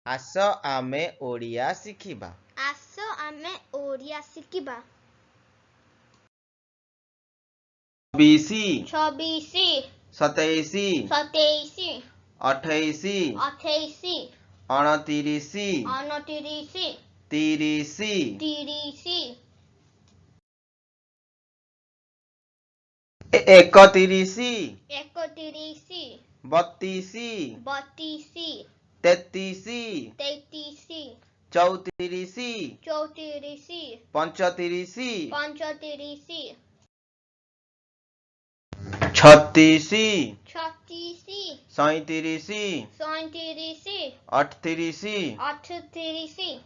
आस आमे ओडिया शिखिबा। आस आमे ओडिया शिखिबा। 26 26 27 27 28 28 29 29 30 30 31 31 32 32 33 33 34 34 35 35 36 36 37 37 38 38 39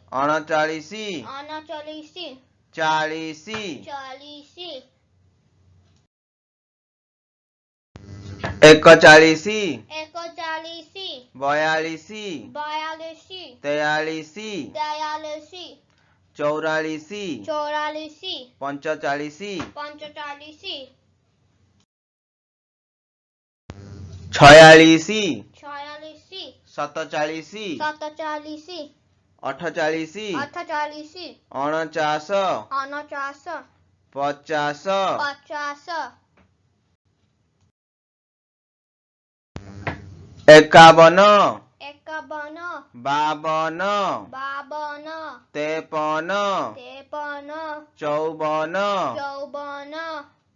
39 40 40 41 41 42 42 43 43 44 44 45 45 46 46 47 47 48 48 49 49 50 50 51 51 52 52 53 53 54 54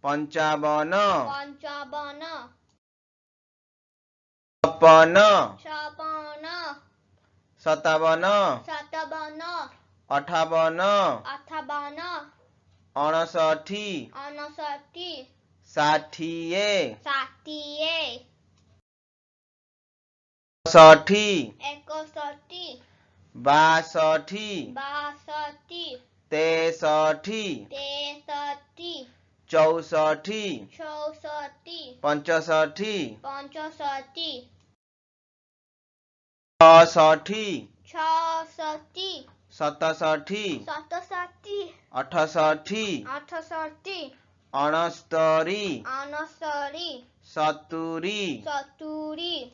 55 55 56 56 57 57 58 58 59 59 60 60 61 61 62 62 63 63 64 64 65 65 66 66 67 67 68 68 69 69 70 70 71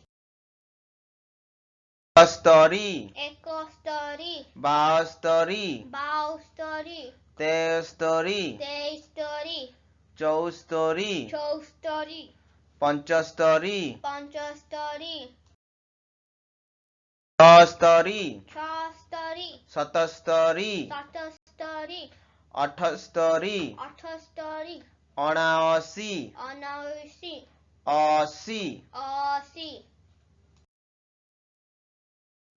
71 72 72 73 73 74 74 75 75 76 76 77 77 78 78 79 79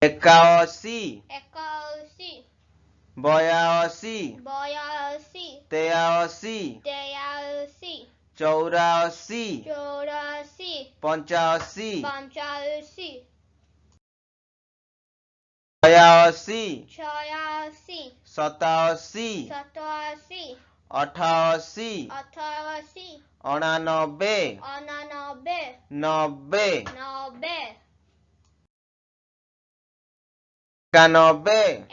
80 80 81 81 82 82 83 83 84 84 85 85 86 86 87 87 88 88 89 89 90 90 91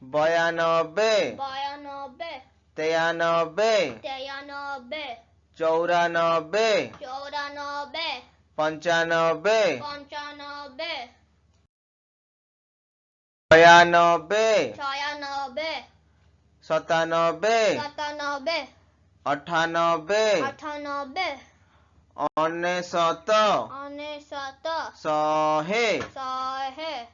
91 92 92 93 93 94 94 95 95 96 96 97 97 98 98 ଅନେଶତ 99 ଶହେ 100